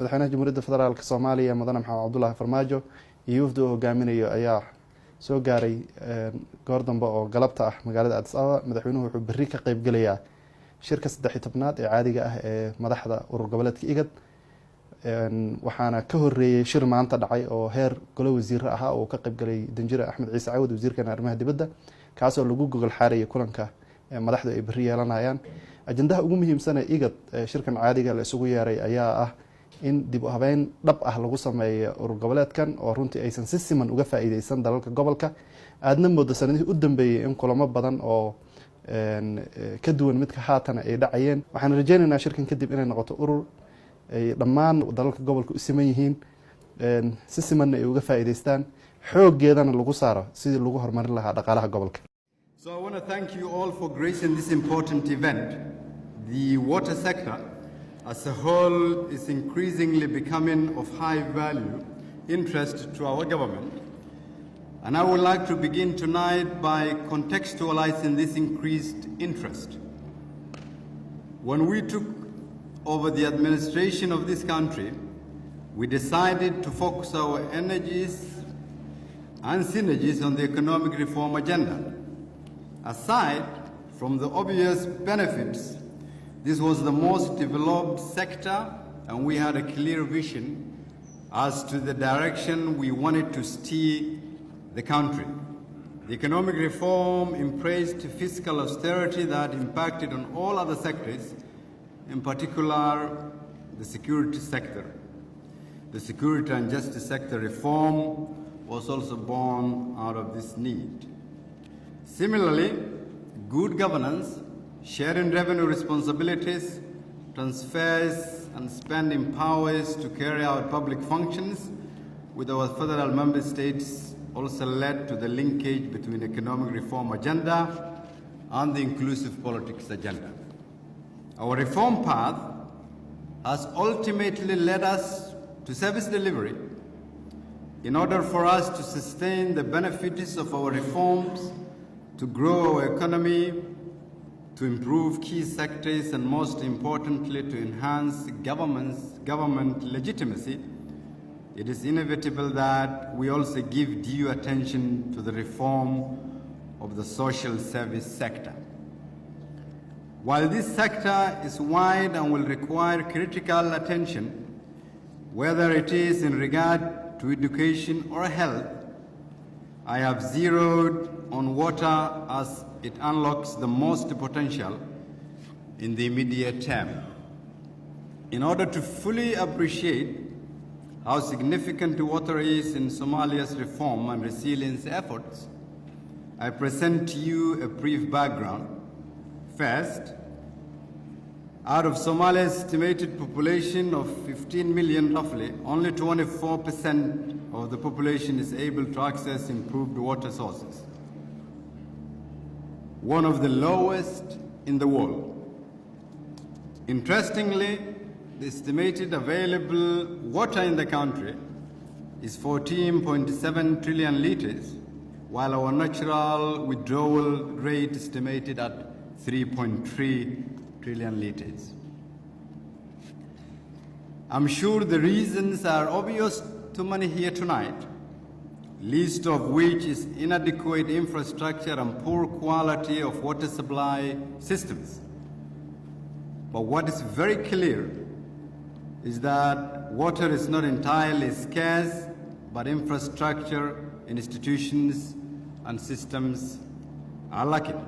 madaxweynaha jamhuuriyadda federaalka Soomaaliya mudane Madaxweyne Farmaajo iyo wafdi uu hogaaminayo ayaa soo gaaray goor dambe oo galabta ah magaalada Addis Ababa. Madaxweynuhu wuxuu berri ka qayb galayaa shirka 13aad ee caadiga ah ee madaxda urur goboleedka IGAD, waxaana ka horeeyay shir maanta dhacay oo heer golo wasiir ah oo ka qayb galay Danjire Axmed Ciise Cawad wasiirka arrimaha dibadda, kaas oo lagu gogol xaaray kulanka madaxdu ay berri yeelanayaan. ajandaha ugu muhiimsan ee IGAD shirkan caadiga la isugu yeeray ayaa ah in dib u habeyn dhab ah lagu sameeyo urur goboleedkan oo runtii aysan si siman uga faa'iideysan dalalka gobolka. aadna moodo sanadihii u dambeeyay in kulamo badan oo ka duwan midka haatan ay dhacayeen. waxaan rajaynaynaa shirkan kadib inay noqoto urur ay dhammaan dalalka gobolka u siman yihiin, si simanna ay uga faa'iideystaan, xooggeedana lagu saaro sidii lagu horumarin lahaa dhaqaalaha gobolka. So I want to thank you all for gracing this important event. The water sector as a whole is increasingly becoming of high value interest to our government. And I would like to begin tonight by contextualizing this increased interest. When we took over the administration of this country, we decided to focus our energies and synergies on the economic reform agenda. Aside from the obvious benefits, this was the most developed sector, and we had a clear vision as to the direction we wanted to steer the country. The economic reform embraced fiscal austerity that impacted on all other sectors, in particular the security sector. The security and justice sector reform was also born out of this need. Similarly, good governance, sharing revenue responsibilities, transfers and spending powers to carry out public functions with our federal member states also led to the linkage between economic reform agenda and the inclusive politics agenda. Our reform path has ultimately led us to service delivery. In order for us to sustain the benefits of our reforms, to grow our economy, to improve key sectors, and most importantly, to enhance government legitimacy, it is inevitable that we also give due attention to the reform of the social service sector. While this sector is wide and will require critical attention, whether it is in regard to education or health, I have zeroed on water as it unlocks the most potential in the immediate term. In order to fully appreciate how significant water is in Somalia's reform and resilience efforts, I present to you a brief background. First, out of Somalia's estimated population of 15 million roughly, only 24% of the population is able to access improved water sources, one of the lowest in the world. Interestingly, the estimated available water in the country is 14.7 trillion liters, while our natural withdrawal rate estimated at 3.3 trillion liters. I'm sure the reasons are obvious to many here tonight, least of which is inadequate infrastructure and poor quality of water supply systems. But what is very clear is that water is not entirely scarce, but infrastructure, institutions, and systems are lacking.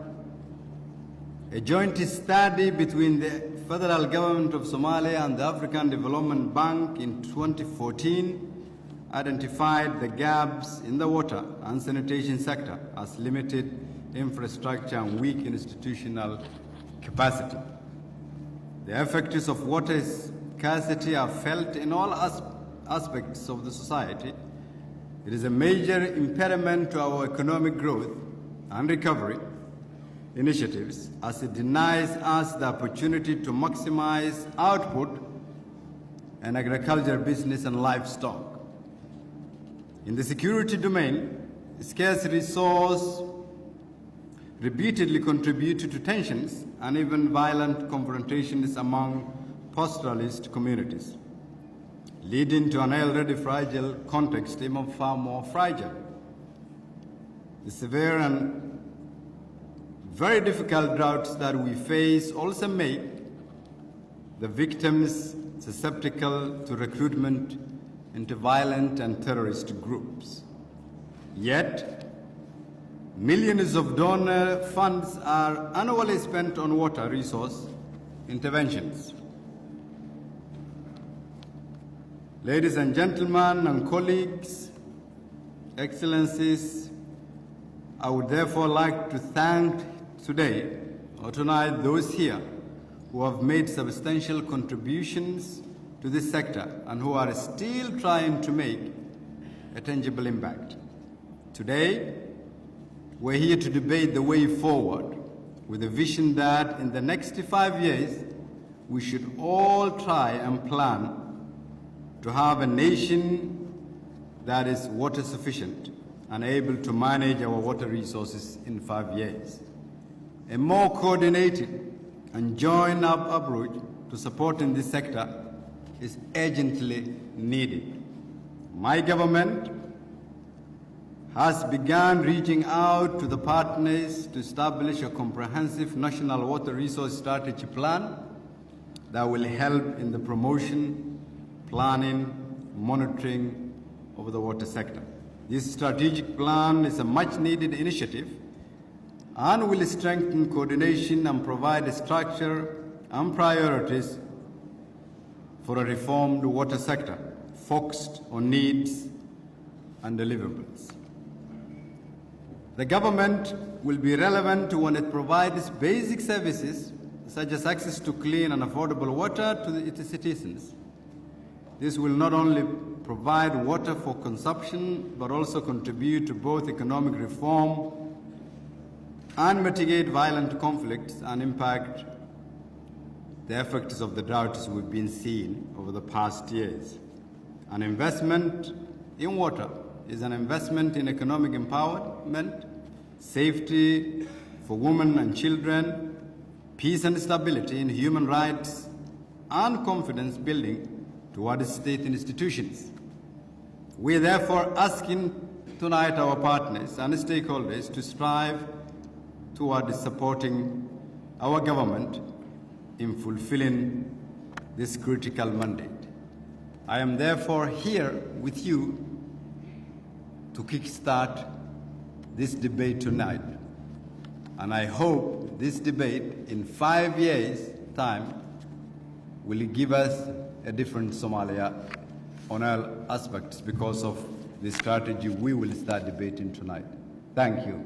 A joint study between the federal government of Somalia and the African Development Bank in 2014 identified the gaps in the water and sanitation sector as limited infrastructure and weak institutional capacity. The effects of water scarcity are felt in all aspects of the society. It is a major impediment to our economic growth and recovery initiatives, as it denies us the opportunity to maximize output in agriculture, business, and livestock. In the security domain, scarce resource repeatedly contributed to tensions and even violent confrontations among pastoralist communities. leading to an already fragile context even far more fragile. The severe and very difficult droughts that we face also make the victims susceptible to recruitment into violent and terrorist groups. Yet, millions of donor funds are annually spent on water resource interventions. Ladies and gentlemen and colleagues, Excellencies, I would therefore like to thank today or tonight those here who have made substantial contributions to this sector and who are still trying to make a tangible impact. Today, we're here to debate the way forward with a vision that in the next 5 years, we should all try and plan to have a nation that is water sufficient and able to manage our water resources in 5 years. A more coordinated and joined up approach to supporting this sector is urgently needed. My government has begun reaching out to the partners to establish a comprehensive national water resource strategy plan that will help in the promotion, planning, monitoring of the water sector. This strategic plan is a much-needed initiative and will strengthen coordination and provide a structure and priorities for a reformed water sector focused on needs and deliverables. The government will be relevant when it provides basic services such as access to clean and affordable water to its citizens. This will not only provide water for consumption, but also contribute to both economic reform and mitigate violent conflicts and impact the effects of the droughts we've been seeing over the past years. An investment in water is an investment in economic empowerment, safety for women and children, peace and stability in human rights, and confidence building towards state institutions. We are therefore asking tonight our partners and stakeholders to strive towards supporting our government in fulfilling this critical mandate. I am therefore here with you to kickstart this debate tonight, and I hope this debate in 5 years' time will give us a different Somalia on all aspects because of the strategy we will start debating tonight. Thank you.